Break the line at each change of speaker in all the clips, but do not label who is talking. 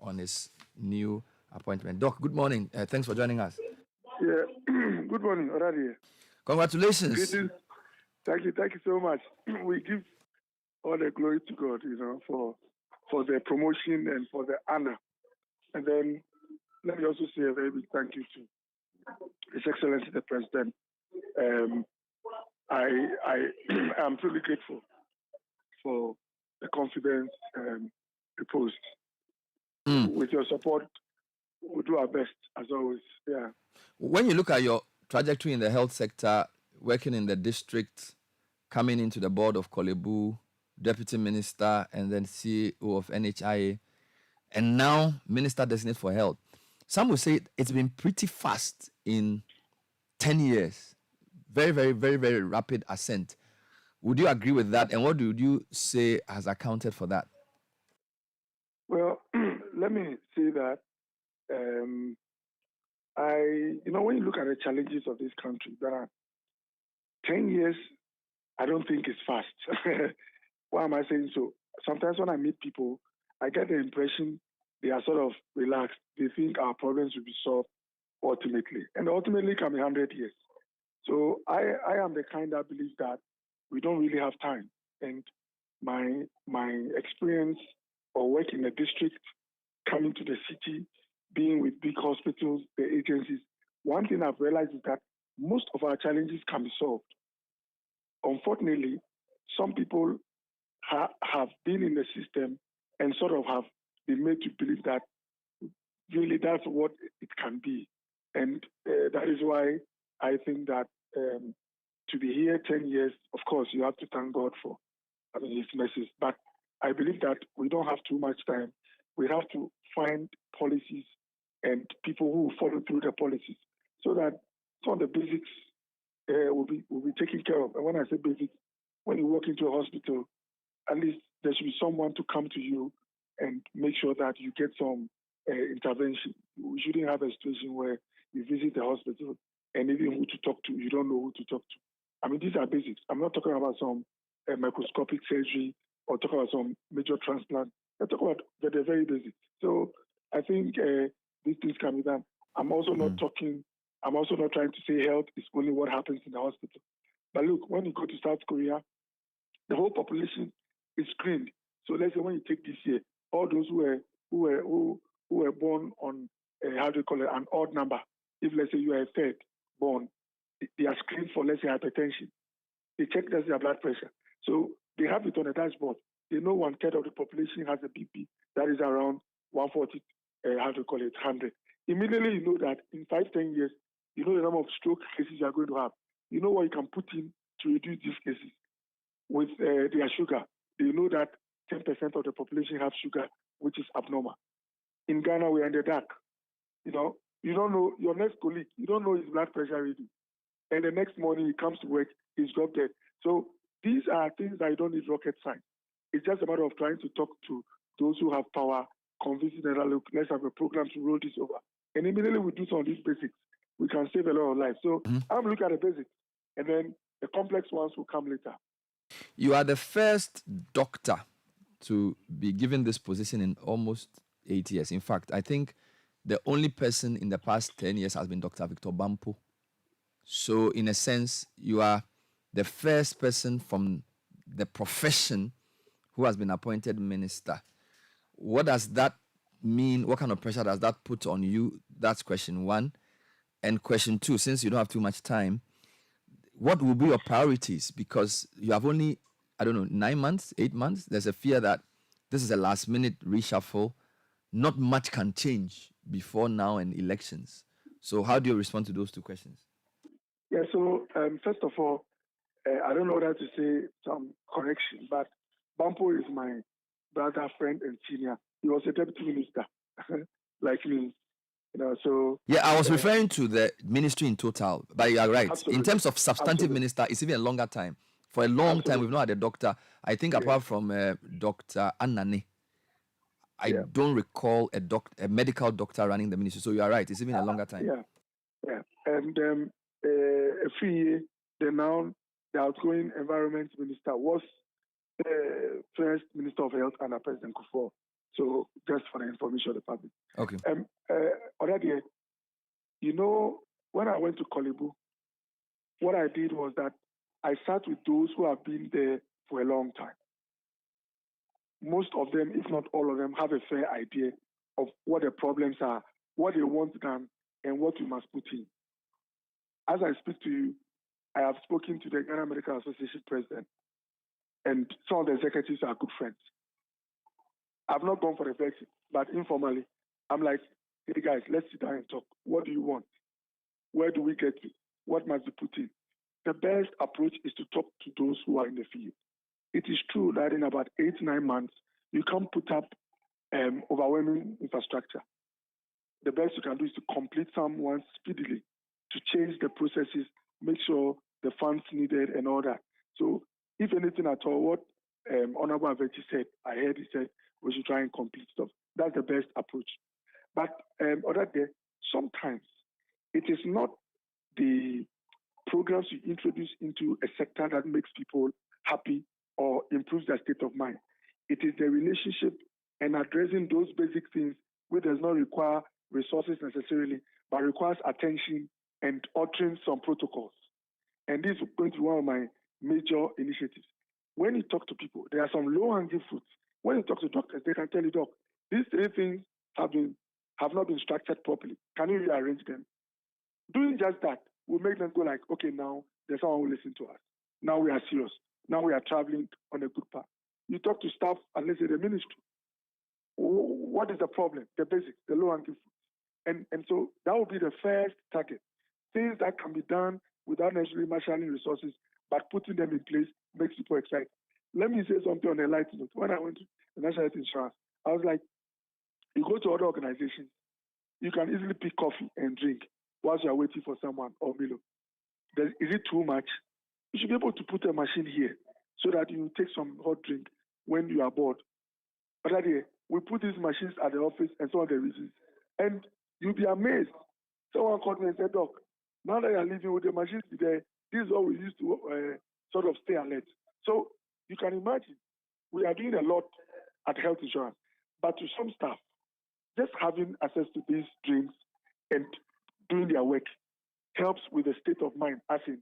on his new appointment. Doc, good morning. Thanks for joining us.
Yeah. Good morning, Oradi.
Congratulations.
Greetings. Thank you. Thank you so much. We give all the glory to God, for the promotion and for the honor. And then let me also say a very big thank you to His Excellency the President. I am truly grateful for the confidence reposed. With your support, we'll do our best as always. Yeah.
When you look at your trajectory in the health sector, working in the district, coming into the board of Okoe-Boye, deputy minister, and then CEO of NHIA, and now minister designate for health, some would say it's been pretty fast in 10 years. Very, very, very, very rapid ascent. Would you agree with that? And what would you say has accounted for that?
Well, let me say that when you look at the challenges of this country, there are 10 years, I don't think it's fast. Why am I saying so? Sometimes when I meet people, I get the impression they are sort of relaxed. They think our problems will be solved ultimately. And ultimately can be 100 years. So I am the kind that believes that we don't really have time. And my experience or work in the district, coming to the city, being with big hospitals, the agencies, one thing I've realized is that most of our challenges can be solved. Unfortunately, some people have been in the system and sort of have been made to believe that really that's what it can be. And that is why I think that to be here 10 years, of course, you have to thank God for His mercies. But I believe that we don't have too much time. We have to find policies and people who follow through the policies so that some of the basics will be taken care of. And when I say basics, when you walk into a hospital, at least there should be someone to come to you and make sure that you get some intervention. We shouldn't have a situation where you visit the hospital and even who to talk to, you don't know who to talk to. I mean, these are basics. I'm not talking about some microscopic surgery or talking about some major transplant. I'm talking about the very basics. So I think these things can be done. I'm also not trying to say health is only what happens in the hospital. But look, when you go to South Korea, the whole population is screened. So let's say when you take this year, all those who were born on an odd number. If let's say you are a third born, they are screened for let's say hypertension. They check their blood pressure. So they have it on a dashboard. They know 1/3 of the population has a BP that is around 140, 100. Immediately you know that in 5-10 years, you know the number of stroke cases you are going to have. You know what you can put in to reduce these cases. With their sugar, they know that 10% of the population have sugar, which is abnormal. In Ghana, we're in the dark. You don't know your next colleague, you don't know his blood pressure reading. And the next morning he comes to work, he's dropped dead. So these are things that you don't need rocket science. It's just a matter of trying to talk to those who have power, convincing them that, look, let's have a program to roll this over. And immediately we do some of these basics, we can save a lot of lives. So I'm looking at the basics, and then the complex ones will come later.
You are the first doctor to be given this position in almost 8 years. In fact, I think the only person in the past 10 years has been Dr. Victor Bampo. So, in a sense, you are the first person from the profession who has been appointed minister. What does that mean? What kind of pressure does that put on you? That's question one. And question two, since you don't have too much time, what will be your priorities? Because you have only, 9 months, 8 months. There's a fear that this is a last minute reshuffle. Not much can change before now and elections. So how do you respond to those two questions?
Yeah, so first of all, I don't know whether to say some correction, but Bampo is my brother, friend, and senior. He was a deputy minister, like me. So
yeah, I was referring to the ministry in total, but you are right.
Absolutely.
In terms of substantive
Absolutely.
minister, it's even a longer time. For a long time, we've not had a doctor. I think apart from Dr. Anane, I don't recall a medical doctor running the ministry. So you are right. It's even a longer time.
Yeah. And a few years, the outgoing environment minister was the first minister of health under President Kufuor. So just for the information of the public.
Okay.
Already, you know, when I went to Kolebu, what I did was that I sat with those who have been there for a long time. Most of them, if not all of them, have a fair idea of what the problems are, what they want done, and what we must put in. As I speak to you, I have spoken to the Ghana Medical Association president, and some of the executives are good friends. I've not gone for the vaccine, but informally, I'm like, hey guys, let's sit down and talk. What do you want? Where do we get to? What must be put in? The best approach is to talk to those who are in the field. It is true that in about 8-9 months, you can't put up overwhelming infrastructure. The best you can do is to complete some ones speedily, to change the processes, make sure the funds needed and all that. So if anything at all, what Honorable Avechi said, I heard he said we should try and complete stuff. That's the best approach. But other day, sometimes it is not the programs you introduce into a sector that makes people happy or improves their state of mind. It is the relationship and addressing those basic things which does not require resources necessarily, but requires attention and altering some protocols. And this is going to be one of my major initiatives. When you talk to people, there are some low-hanging fruits. When you talk to doctors, they can tell you, Doc, these 3 things have not been structured properly. Can you rearrange them? Doing just that will make them go like, okay, now there's someone who listens to us. Now we are serious. Now we are traveling on a good path. You talk to staff, and let's say the ministry. What is the problem? The basics, the low-hanging fruit. And so that will be the first target. Things that can be done without necessarily marshalling resources, but putting them in place makes people excited. Let me say something on a light note. When I went to the National Health Insurance, I was like, you go to other organizations, you can easily pick coffee and drink whilst you are waiting for someone or Milo. Is it too much? You should be able to put a machine here so that you take some hot drink when you are bored. But we put these machines at the office and some of the reasons. And you'll be amazed. Someone called me and said, Doc, now that you're living with the machines there, this is what we used to sort of stay alert. So you can imagine, we are doing a lot at health insurance. But to some staff, just having access to these drinks and doing their work helps with the state of mind, as in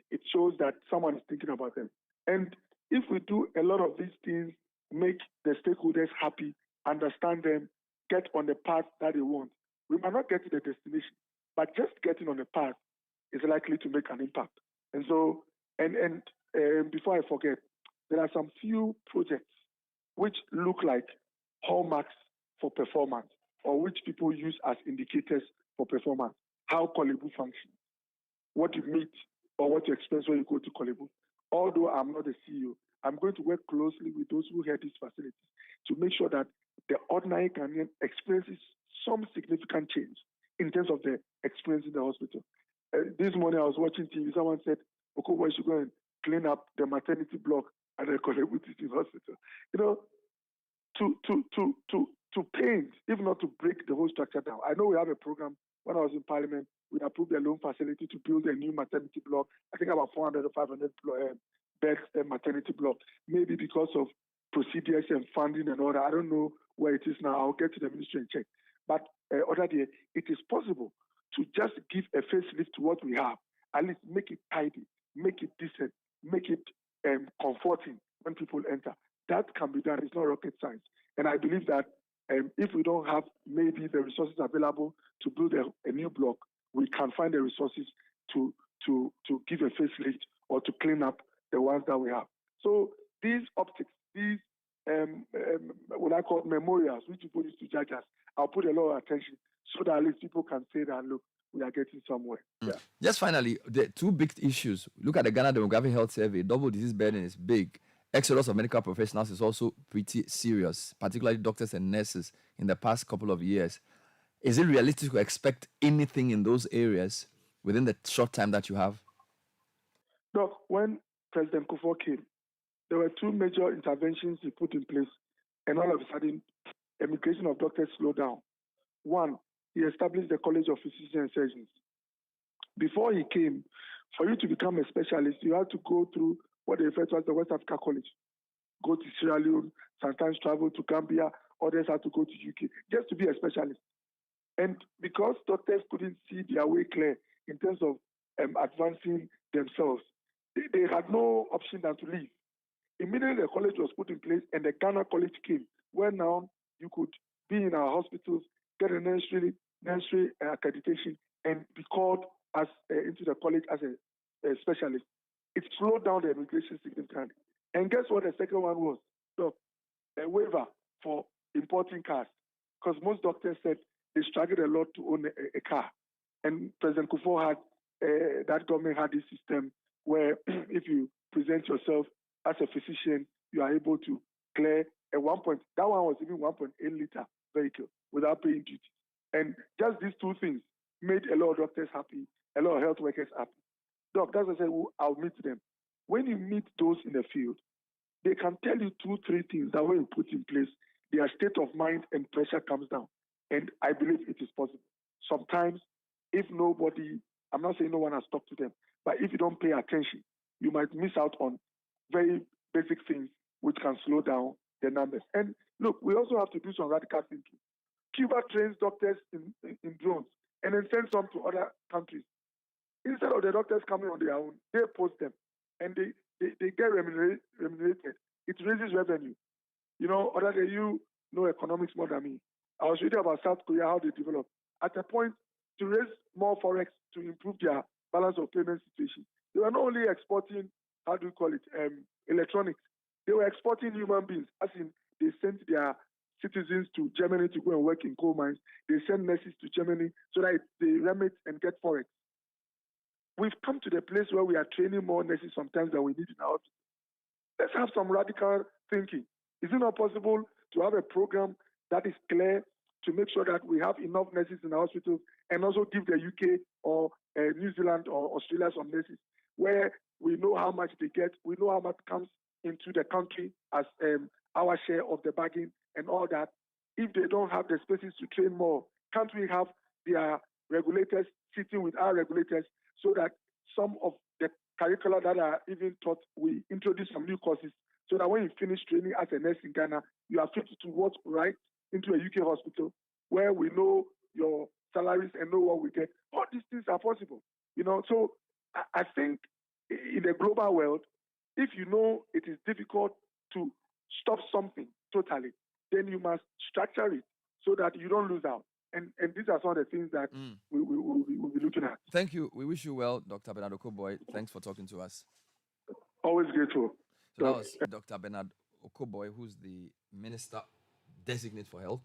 it shows that someone is thinking about them. And if we do a lot of these things, make the stakeholders happy, understand them, get on the path that they want, we might not get to the destination, but just getting on the path is likely to make an impact. And so, and before I forget, there are some few projects which look like hallmarks for performance, or which people use as indicators for performance. How Kolebu functions, what you meet or what you experience when you go to Kolebu. Although I'm not the CEO, I'm going to work closely with those who head these facilities to make sure that the ordinary Ghanaian experiences some significant change in terms of the experience in the hospital. This morning I was watching TV, someone said, Okoe-Boye should go and clean up the maternity block at the Kolebu Teaching Hospital. You know, to paint, if not to break the whole structure down. I know we have a program. When I was in Parliament, we approved a loan facility to build a new maternity block. I think about 400 or 500 beds maternity block. Maybe because of procedures and funding and all that. I don't know where it is now. I'll get to the ministry and check. But other day, it is possible to just give a facelift to what we have. At least make it tidy, make it decent, make it comforting when people enter. That can be done. It's not rocket science. And I believe that if we don't have maybe the resources available to build a new block, we can find the resources to give a facelift or to clean up the ones that we have. So these optics, these what I call memorials, which people used to judge us, I'll put a lot of attention so that at least people can say that, look, we are getting somewhere. Yeah.
Just finally, the 2 big issues. Look at the Ghana Demographic Health Survey. Double disease burden is big. Exodus of medical professionals is also pretty serious, particularly doctors and nurses in the past couple of years. Is it realistic to expect anything in those areas within the short time that you have?
Look, when President Kufuor came, there were 2 major interventions he put in place, and all of a sudden, immigration of doctors slowed down. One, he established the College of Physicians and Surgeons. Before he came, for you to become a specialist, you had to go through what they refer to as the West Africa College. Go to Sierra Leone, sometimes travel to Gambia, others had to go to UK just to be a specialist. And because doctors couldn't see their way clear in terms of advancing themselves, they had no option than to leave. Immediately, the college was put in place, and the Ghana College came, where now you could be in our hospitals, get a necessary accreditation, and be called as into the college as a specialist. It slowed down the immigration significantly. And guess what the second one was? So, a waiver for importing cars, because most doctors said they struggled a lot to own a car. And President Kufuor had, that government had this system where if you present yourself as a physician, you are able to clear a that one was even 1.8 liter vehicle without paying duty. And just these two things made a lot of doctors happy, a lot of health workers happy. Doctors, I said, well, I'll meet them. When you meet those in the field, they can tell you 2-3 things that when you put in place, their state of mind and pressure comes down. And I believe it is possible. Sometimes, if nobody, I'm not saying no one has talked to them, but if you don't pay attention, you might miss out on very basic things which can slow down the numbers. And look, we also have to do some radical thinking. Cuba trains doctors in drones and then sends some to other countries. Instead of the doctors coming on their own, they post them and they get remunerated. It raises revenue. You know, other than you know economics more than me. I was reading about South Korea, how they developed. At a point, to raise more forex to improve their balance of payment situation, they were not only exporting, how do you call it, electronics. They were exporting human beings, as in they sent their citizens to Germany to go and work in coal mines. They send nurses to Germany so that they remit and get forex. We've come to the place where we are training more nurses sometimes than we need in our hospital. Let's have some radical thinking. Is it not possible to have a program that is clear to make sure that we have enough nurses in our hospitals and also give the UK or New Zealand or Australia some nurses where we know how much they get, we know how much comes into the country as our share of the bargain and all that. If they don't have the spaces to train more, can't we have their regulators sitting with our regulators so that some of the curricula that are even taught, we introduce some new courses so that when you finish training as a nurse in Ghana, you are fit to work right into a UK hospital where we know your salaries and know what we get. All these things are possible, you know. So I think in the global world, if you know it is difficult to stop something totally, then you must structure it so that you don't lose out. And these are some of the things that we'll be looking at.
Thank you. We wish you well, Dr. Bernard Okoe-Boye. Thanks for talking to us.
Always grateful.
So that was Dr. Bernard Okoe-Boye, who's the Minister Designate for Health.